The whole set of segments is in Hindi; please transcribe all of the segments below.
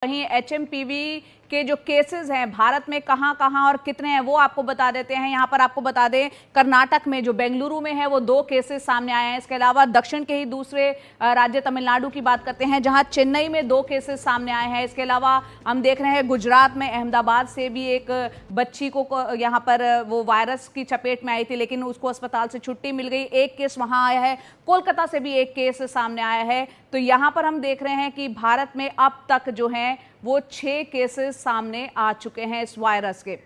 वहीं एचएमपीवी के जो केसेस हैं भारत में कहां कहां और कितने हैं वो आपको बता देते हैं। यहां पर आपको बता दें, कर्नाटक में जो बेंगलुरु में है वो 2 केसेस सामने आए हैं। इसके अलावा दक्षिण के ही दूसरे राज्य तमिलनाडु की बात करते हैं जहां चेन्नई में 2 केसेस सामने आए हैं। इसके अलावा हम देख रहे हैं गुजरात में अहमदाबाद से भी एक बच्ची को यहाँ पर वो वायरस की चपेट में आई थी, लेकिन उसको अस्पताल से छुट्टी मिल गई। एक केस वहां आया है। कोलकाता से भी एक केस सामने आया है। तो यहाँ पर हम देख रहे हैं कि भारत में अब तक जो है वो 6 केसेस सामने आ चुके हैं इस वायरस के।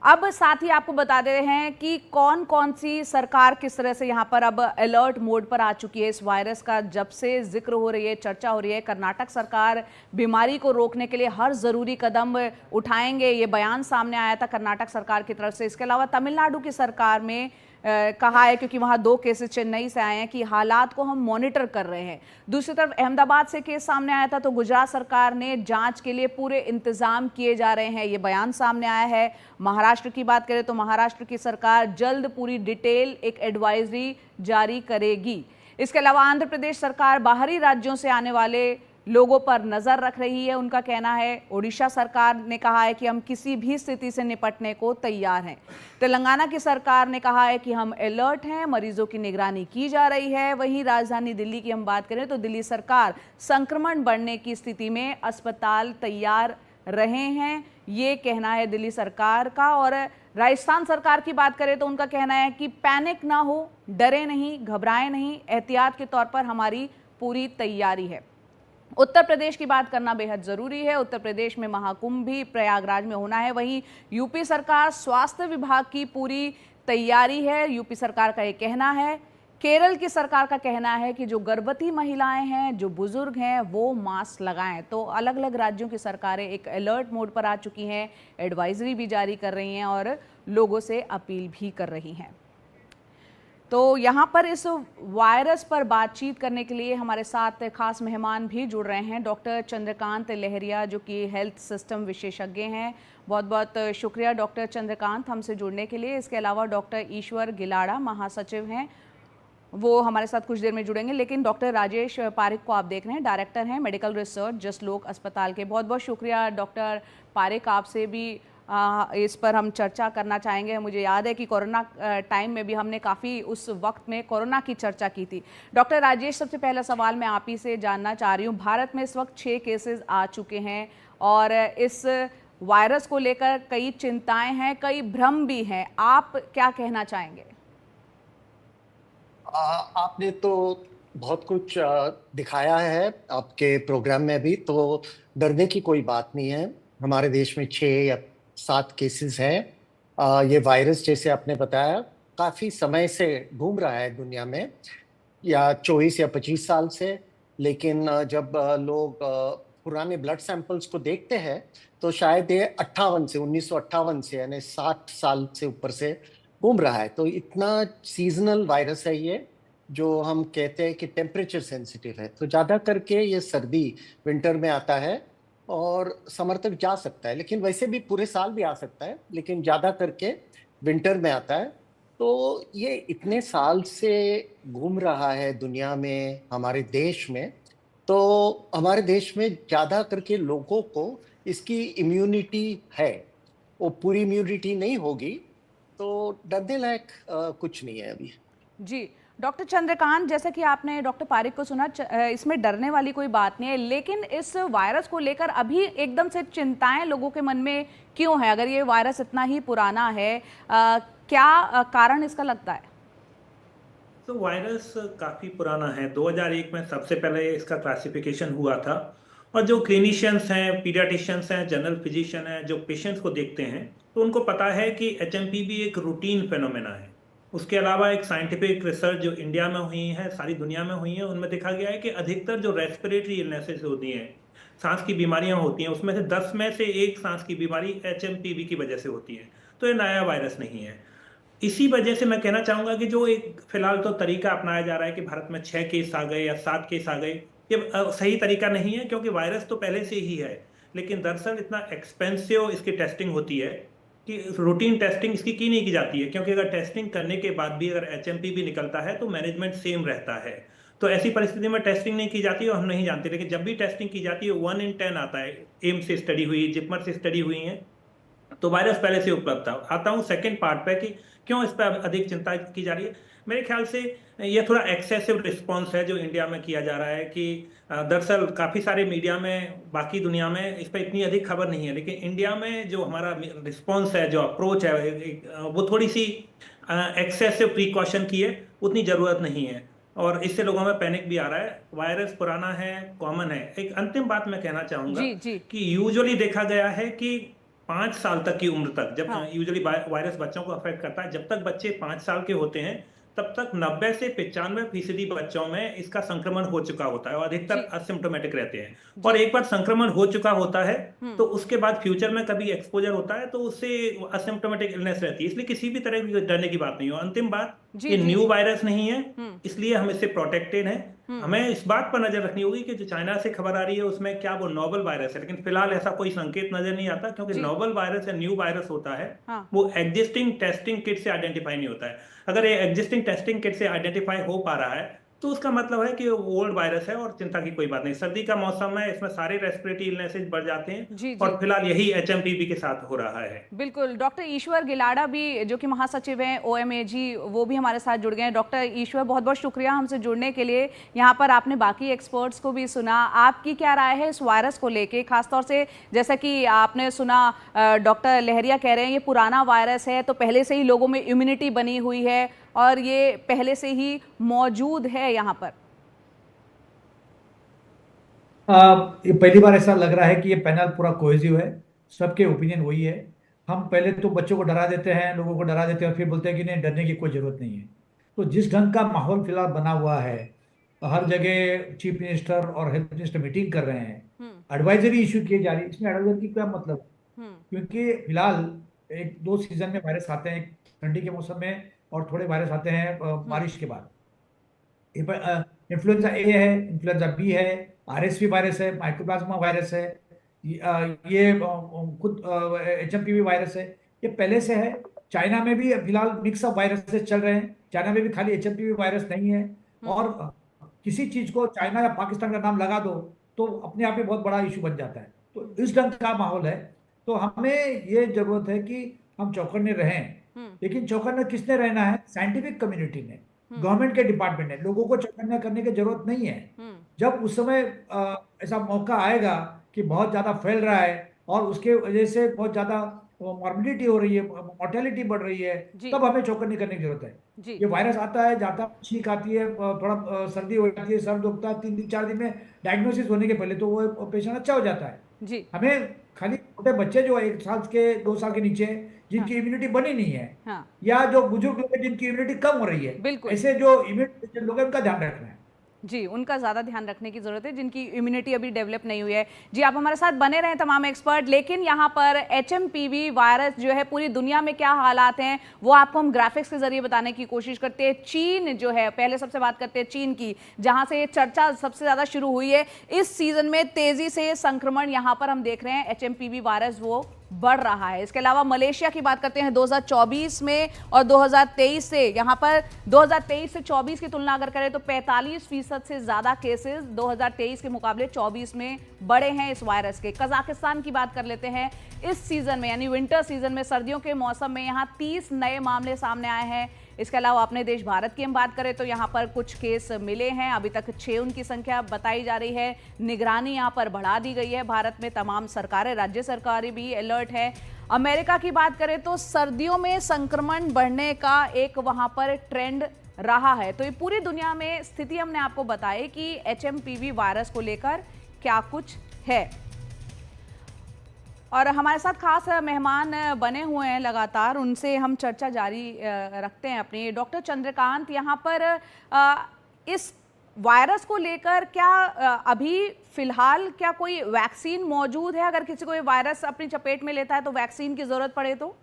अब साथ ही आपको बता दे रहे हैं कि कौन कौन सी सरकार किस तरह से यहाँ पर अब अलर्ट मोड पर आ चुकी है। इस वायरस का जब से जिक्र हो रही है, चर्चा हो रही है, कर्नाटक सरकार बीमारी को रोकने के लिए हर जरूरी कदम उठाएंगे, ये बयान सामने आया था कर्नाटक सरकार की तरफ से। इसके अलावा तमिलनाडु की सरकार में कहा है, क्योंकि वहां 2 केसेस चेन्नई से आए हैं, कि हालात को हम मॉनिटर कर रहे हैं। दूसरी तरफ अहमदाबाद से केस सामने आया था तो गुजरात सरकार ने जांच के लिए पूरे इंतजाम किए जा रहे हैं, ये बयान सामने आया है। महाराष्ट्र की बात करें तो महाराष्ट्र की सरकार जल्द पूरी डिटेल एक एडवाइजरी जारी करेगी। इसके अलावा आंध्र प्रदेश सरकार बाहरी राज्यों से आने वाले लोगों पर नजर रख रही है, उनका कहना है। ओडिशा सरकार ने कहा है कि हम किसी भी स्थिति से निपटने को तैयार हैं। तेलंगाना की सरकार ने कहा है कि हम अलर्ट हैं, मरीजों की निगरानी की जा रही है। वहीं राजधानी दिल्ली की हम बात करें तो दिल्ली सरकार संक्रमण बढ़ने की स्थिति में अस्पताल तैयार रहे हैं, ये कहना है दिल्ली सरकार का। और राजस्थान सरकार की बात करें तो उनका कहना है कि पैनिक ना हो, डरे नहीं, घबराएं नहीं, एहतियात के तौर पर हमारी पूरी तैयारी है। उत्तर प्रदेश की बात करना बेहद जरूरी है। उत्तर प्रदेश में महाकुंभ भी प्रयागराज में होना है। वहीं यूपी सरकार, स्वास्थ्य विभाग की पूरी तैयारी है, यूपी सरकार का ये कहना है। केरल की सरकार का कहना है कि जो गर्भवती महिलाएं हैं, जो बुजुर्ग हैं, वो मास्क लगाएं। तो अलग अलग राज्यों की सरकारें एक अलर्ट मोड पर आ चुकी हैं, एडवाइजरी भी जारी कर रही हैं और लोगों से अपील भी कर रही हैं। तो यहाँ पर इस वायरस पर बातचीत करने के लिए हमारे साथ खास मेहमान भी जुड़ रहे हैं। डॉक्टर चंद्रकांत लहरिया, जो कि हेल्थ सिस्टम विशेषज्ञ हैं। बहुत बहुत शुक्रिया डॉक्टर चंद्रकांत हमसे जुड़ने के लिए। इसके अलावा डॉक्टर ईश्वर गिलाड़ा महासचिव हैं, वो हमारे साथ कुछ देर में जुड़ेंगे। लेकिन डॉक्टर राजेश पारिक को आप देख रहे हैं, डायरेक्टर हैं मेडिकल रिसर्च जसलोक अस्पताल के। बहुत बहुत शुक्रिया डॉक्टर पारिक, आपसे भी इस पर हम चर्चा करना चाहेंगे। मुझे याद है कि कोरोना टाइम में भी हमने काफ़ी उस वक्त में कोरोना की चर्चा की थी। डॉक्टर राजेश, सबसे पहला सवाल मैं आप ही से जानना चाह रही हूँ। भारत में इस वक्त 6 केसेस आ चुके हैं और इस वायरस को लेकर कई चिंताएं हैं, कई भ्रम भी हैं। आप क्या कहना चाहेंगे? आपने तो बहुत कुछ दिखाया है आपके प्रोग्राम में भी, तो डरने की कोई बात नहीं है। हमारे देश में 6 या 7 केसेस हैं। ये वायरस, जैसे आपने बताया, काफ़ी समय से घूम रहा है दुनिया में, या 24 या 25 साल से। लेकिन जब लोग पुराने ब्लड सैंपल्स को देखते हैं तो शायद ये 1958 से, यानी 60 साल से ऊपर से घूम रहा है। तो इतना सीजनल वायरस है ये, जो हम कहते हैं कि टेम्परेचर सेंसिटिव है। तो ज़्यादा करके ये सर्दी, विंटर में आता है और समर तक जा सकता है, लेकिन वैसे भी पूरे साल भी आ सकता है, लेकिन ज़्यादा करके विंटर में आता है। तो ये इतने साल से घूम रहा है दुनिया में, हमारे देश में। तो हमारे देश में ज़्यादा करके लोगों को इसकी इम्यूनिटी है। वो पूरी इम्यूनिटी नहीं होगी, तो डरने लायक कुछ नहीं है अभी। जी डॉक्टर चंद्रकांत, जैसा कि आपने डॉक्टर पारिक को सुना, इसमें डरने वाली कोई बात नहीं है, लेकिन इस वायरस को लेकर अभी एकदम से चिंताएं लोगों के मन में क्यों है? अगर ये वायरस इतना ही पुराना है, क्या कारण इसका लगता है? तो वायरस काफ़ी पुराना है। 2001 में सबसे पहले इसका क्लासिफिकेशन हुआ था, और जो क्लिनिशियंस हैं, पीडियाट्रिशियंस हैं, जनरल फिजिशियन हैं, जो पेशेंट्स को देखते हैं, तो उनको पता है कि एचएमपीवी एक रूटीन फेनोमेना है। उसके अलावा एक साइंटिफिक रिसर्च जो इंडिया में हुई है, सारी दुनिया में हुई है, उनमें देखा गया है कि अधिकतर जो रेस्पिरेटरी इलनेसेस होती हैं, सांस की बीमारियां होती हैं, उसमें से 10 में से 1 सांस की बीमारी एचएमपीवी की वजह से होती है। तो ये नया वायरस नहीं है। इसी वजह से मैं कहना चाहूँगा कि जो एक फिलहाल तो तरीका अपनाया जा रहा है कि भारत में 6 केस आ गए या 7 केस आ गए, ये सही तरीका नहीं है, क्योंकि वायरस तो पहले से ही है। लेकिन दरअसल इतना एक्सपेंसिव इसकी टेस्टिंग होती है कि रूटीन टेस्टिंग इसकी की नहीं की जाती है, क्योंकि अगर टेस्टिंग करने के बाद भी अगर एचएमपी भी निकलता है तो मैनेजमेंट सेम रहता है। तो ऐसी परिस्थिति में टेस्टिंग नहीं की जाती और हम नहीं जानते, लेकिन जब भी टेस्टिंग की जाती है 1 in 10 आता है एम्स से स्टडी हुई, जिपमर से स्टडी हुई हैं, तो वायरस पहले से उपलब्ध था। आता हूँ सेकंड पार्ट पे कि क्यों इस पर अधिक चिंता की जा रही है। मेरे ख्याल से ये थोड़ा एक्सेसिव रिस्पॉन्स है जो इंडिया में किया जा रहा है कि दरअसल काफ़ी सारे मीडिया में, बाकी दुनिया में इस पर इतनी अधिक खबर नहीं है, लेकिन इंडिया में जो हमारा रिस्पॉन्स है, जो अप्रोच है, वो थोड़ी सी एक्सेसिव प्रिकॉशन की है, उतनी ज़रूरत नहीं है, और इससे लोगों में पैनिक भी आ रहा है। वायरस पुराना है, कॉमन है। एक अंतिम बात मैं कहना चाहूँगा जी जी कि यूजुअली देखा गया है कि 5 साल तक की उम्र तक, जब हाँ यूजुअली वायरस बच्चों को अफेक्ट करता है, जब तक बच्चे 5 साल के होते हैं तब तक 90 से 95% बच्चों में इसका संक्रमण हो चुका होता है और अधिकतर जी असिम्प्टोमेटिक रहते हैं। जी और एक बार संक्रमण हो चुका होता है हम्म तो उसके बाद फ्यूचर में कभी एक्सपोजर होता है तो उससे असिम्प्टोमेटिक इलनेस रहती है, इसलिए किसी भी तरह की डरने की बात नहीं हो। अंतिम बात, जी ये जी न्यू जी वायरस नहीं है, हम्म इसलिए हम इससे प्रोटेक्टेड हैं। हमें इस बात पर नजर रखनी होगी कि जो चाइना से खबर आ रही है उसमें क्या वो नोवल वायरस है, लेकिन फिलहाल ऐसा कोई संकेत नजर नहीं आता, क्योंकि जी नोवल वायरस या न्यू वायरस होता है हाँ वो एग्जिस्टिंग टेस्टिंग किट से आइडेंटिफाई नहीं होता है। अगर ये एग्जिस्टिंग टेस्टिंग किट से आइडेंटिफाई हो पा रहा है तो उसका मतलब है कि वो ओल्ड वायरस है और चिंता की कोई बात नहीं। सर्दी का मौसम है, इसमें सारे रेस्पिरेटरी इलनेसेस बढ़ जाते हैं जी जी और फिलहाल यही एचएमपीवी के साथ हो रहा है। बिल्कुल। डॉक्टर ईश्वर गिलाडा भी, जो कि महासचिव हैं ओएमएजी, वो भी हमारे साथ जुड़ गए हैं। डॉक्टर ईश्वर, बहुत बहुत शुक्रिया हमसे जुड़ने के लिए। यहाँ पर आपने बाकी एक्सपर्ट्स को भी सुना, आपकी क्या राय है इस वायरस को लेके, खासतौर से जैसा कि आपने सुना डॉक्टर लहरिया कह रहे हैं ये पुराना वायरस है, तो पहले से ही लोगों में इम्यूनिटी बनी हुई है और ये पहले से ही मौजूद है यहाँ पर। ये पहली बार ऐसा लग रहा है कि ये पैनल पूरा कोहेसिव है, सबके ओपिनियन वही है। हम पहले तो बच्चों को डरा देते हैं, लोगों को डरा देते हैं और फिर बोलते हैं कि नहीं, डरने की कोई जरूरत नहीं है। तो जिस ढंग का माहौल फिलहाल बना हुआ है, हर जगह चीफ मिनिस्टर और हेल्थ मिनिस्टर मीटिंग कर रहे हैं, एडवाइजरी इशू किए जा रही है। इसमें एडवाइजरी की क्या मतलब है? क्योंकि फिलहाल एक दो सीजन में वायरस आते हैं, एक ठंडी के मौसम में और थोड़े वायरस आते हैं बारिश के बाद। इन्फ्लुएंजा ए है, इन्फ्लुएंजा बी है, आरएसवी वायरस है, माइकोप्लाज्मा वायरस है, ये खुद एचएमपीवी वायरस है, ये पहले से है। चाइना में भी फिलहाल मिक्स ऑफ वायरसेस चल रहे हैं, चाइना में भी खाली एचएमपीवी वायरस नहीं है। और किसी चीज को चाइना या पाकिस्तान का नाम लगा दो तो अपने आप में बहुत बड़ा इशू बन जाता है। तो इस ढंग का माहौल है, तो हमें ये जरूरत है कि हम चौकन्ने रहें। लेकिन चौकन्ने किसने रहना है? साइंटिफिक कम्युनिटी ने, गवर्नमेंट के डिपार्टमेंट ने। लोगों को चौकन्ना करने की जरूरत नहीं है। जब उस समय ऐसा मौका आएगा कि बहुत ज्यादा फैल रहा है और उसके वजह से बहुत ज्यादा मॉर्बिडिटी हो रही है, मोर्टेलिटी बढ़ रही है, तब हमें चौकन्नी करने की जरूरत है। ये वायरस आता है, जाता, छींक आती है, थोड़ा सर्दी हो जाती है, सर दुखता है, 3 दिन 4 दिन में डायग्नोसिस होने के पहले तो वो पेशेंट अच्छा हो जाता है। हमें खाली छोटे बच्चे जो 1 साल के 2 साल के नीचे जिनकी इम्यूनिटी बनी नहीं है, या जो बुजुर्ग लोग हैं जिनकी इम्यूनिटी कम हो रही है, ऐसे जो इम्यूनिटी लोग हैं उनका ध्यान रखना है। जी, उनका ज़्यादा ध्यान रखने की ज़रूरत है जिनकी इम्यूनिटी अभी डेवलप नहीं हुई है। जी, आप हमारे साथ बने रहें तमाम एक्सपर्ट। लेकिन यहाँ पर एचएमपीवी वायरस जो है, पूरी दुनिया में क्या हालात हैं वो आपको हम ग्राफिक्स के जरिए बताने की कोशिश करते हैं। चीन जो है, पहले सबसे बात करते हैं चीन की, जहाँ से ये चर्चा सबसे ज़्यादा शुरू हुई है। इस सीजन में तेज़ी से संक्रमण यहाँ पर हम देख रहे हैं, एचएमपीवी वायरस वो बढ़ रहा है। इसके अलावा मलेशिया की बात करते हैं 2024 में और 2023 से, यहाँ पर 2023 से 24 की तुलना अगर करें तो 45% से ज़्यादा केसेस 2023 के मुकाबले 24 में बढ़े हैं इस वायरस के। कजाकिस्तान की बात कर लेते हैं। इस सीजन में यानी विंटर सीजन में, सर्दियों के मौसम में यहाँ 30 नए मामले सामने आए हैं। इसके अलावा अपने देश भारत की हम बात करें तो यहाँ पर कुछ केस मिले हैं, अभी तक 6 उनकी संख्या बताई जा रही है। निगरानी यहाँ पर बढ़ा दी गई है भारत में, तमाम सरकारें, राज्य सरकारें भी अलर्ट है। अमेरिका की बात करें तो सर्दियों में संक्रमण बढ़ने का एक वहाँ पर ट्रेंड रहा है। तो ये पूरी दुनिया में स्थिति हमने आपको बताई कि एचएमपीवी वायरस को लेकर क्या कुछ है। और हमारे साथ खास मेहमान बने हुए हैं लगातार, उनसे हम चर्चा जारी रखते हैं अपनी। डॉक्टर चंद्रकांत, यहाँ पर इस वायरस को लेकर क्या अभी फिलहाल क्या कोई वैक्सीन मौजूद है? अगर किसी को ये वायरस अपनी चपेट में लेता है तो वैक्सीन की जरूरत पड़े तो?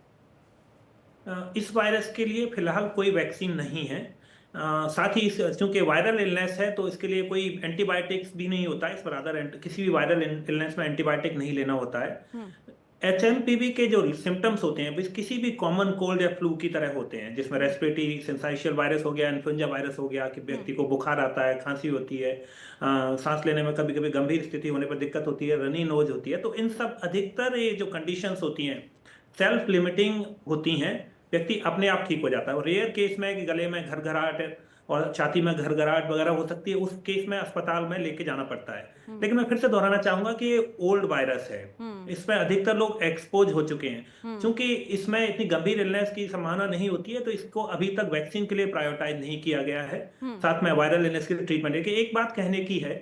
इस वायरस के लिए फिलहाल कोई वैक्सीन नहीं है। साथ ही चूंकि वायरल इलनेस है तो इसके लिए कोई एंटीबायोटिक्स भी नहीं होता है। इस पर किसी भी वायरल इलनेस में एंटीबायोटिक नहीं लेना होता है। HMPV के जो सिम्टम्स होते हैं वो किसी भी कॉमन कोल्ड या फ्लू की तरह होते हैं, जिसमें रेस्पिरेटरी सिंसाइशियल वायरस हो गया, इन्फ्लुएंजा वायरस हो गया, कि व्यक्ति को बुखार आता है, खांसी होती है, सांस लेने में कभी कभी गंभीर स्थिति होने पर दिक्कत होती है, रनी नोज होती है। तो इन सब अधिकतर ये जो कंडीशंस होती हैं सेल्फ लिमिटिंग होती हैं, व्यक्ति अपने आप ठीक हो जाता है। और रेयर केस में कि गले में घरघराहट और छाती में घरघराहट वगैरह हो सकती है, उस केस में अस्पताल में लेके जाना पड़ता है। लेकिन मैं फिर से दोहराना चाहूंगा कि ये ओल्ड वायरस है, इसमें अधिकतर लोग एक्सपोज हो चुके हैं। क्योंकि इसमें इतनी गंभीर इलनेस की संभावना नहीं होती है, तो इसको अभी तक वैक्सीन के लिए प्रायोरिटाइज नहीं किया गया है। साथ में वायरल इलनेस के ट्रीटमेंट है। कि एक बात कहने की है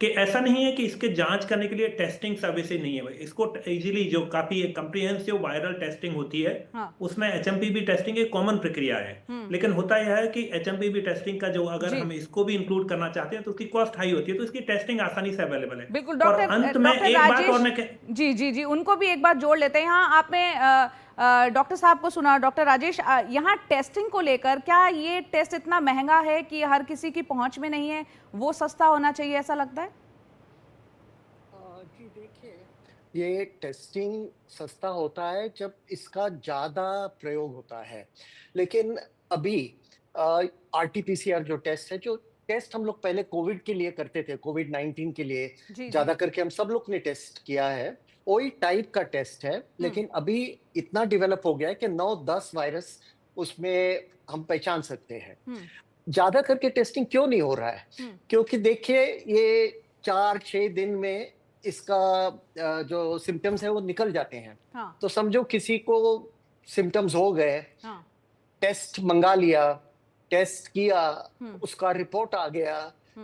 कि ऐसा नहीं है कि इसके जांच करने के लिए टेस्टिंग सर्विसेज नहीं है। इसको इजीली जो काफी कम्प्रिहेंसिव वायरल टेस्टिंग होती है, हाँ। उसमें HMPV टेस्टिंग एक कॉमन प्रक्रिया है। लेकिन होता यह है कि HMPV टेस्टिंग का जो अगर जी। हम इसको भी इंक्लूड करना चाहते हैं तो उसकी कॉस्ट हाई होती है, तो इसकी टेस्टिंग आसानी से अवेलेबल है। बिल्कुल। और डॉक्टर अंत में एक बात और मैं जी जी जी, उनको भी एक बात जोड़ लेते हैं। यहाँ आपने डॉक्टर साहब को सुना। डॉक्टर राजेश, यहाँ टेस्टिंग को लेकर क्या ये टेस्ट इतना महंगा है कि हर किसी की पहुंच में नहीं है, वो सस्ता होना चाहिए, ऐसा लगता है? जी देखिए, ये टेस्टिंग सस्ता होता है जब इसका ज़्यादा प्रयोग होता है। लेकिन अभी RT-PCR जो टेस्ट है, जो टेस्ट हम लोग पहले कोविड के लिए करते थे, कोविड-19 के लिए जी ज़्यादा करके हम सब लोग ने टेस्ट किया है, वही टाइप का टेस्ट है। लेकिन अभी इतना डेवलप हो गया है कि 9-10 वायरस उसमें हम पहचान सकते हैं। ज़्यादा करके टेस्टिंग क्यों नहीं हो रहा है? क्योंकि देखिए, ये 4-6 दिन में इसका जो सिम्टम्स है वो निकल जाते हैं। हाँ। तो समझो किसी को सिम्टम्स हो गए, हाँ। टेस्ट मंगा लिया, टेस्ट किया, उसका रिपोर्ट आ गया,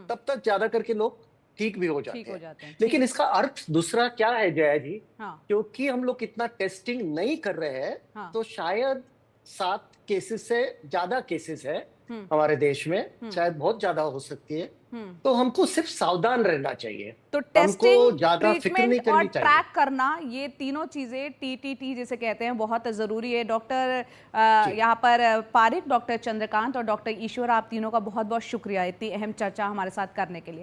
तब तक ज्यादा करके लोग ठीक भी हो जाते ठीक हो हैं। जाते हैं। लेकिन इसका अर्थ दूसरा क्या है जया जी? हाँ। क्योंकि हम लोग इतना टेस्टिंग नहीं कर रहे हैं, हाँ। तो शायद 7 केसेस से ज्यादा केसेस है हमारे देश में, शायद बहुत ज्यादा हो सकती है। तो हमको सिर्फ सावधान रहना चाहिए, तो हमको टेस्टिंग, ज्यादा फिक्र नहीं ट्रीटमेंट और करनी चाहिए। ट्रैक करना, ये तीनों चीजें TTT जिसे कहते हैं, बहुत जरूरी है। डॉक्टर यहाँ पर पारिक, डॉक्टर चंद्रकांत और डॉक्टर ईश्वर, आप तीनों का बहुत बहुत शुक्रिया इतनी अहम चर्चा हमारे साथ करने के लिए।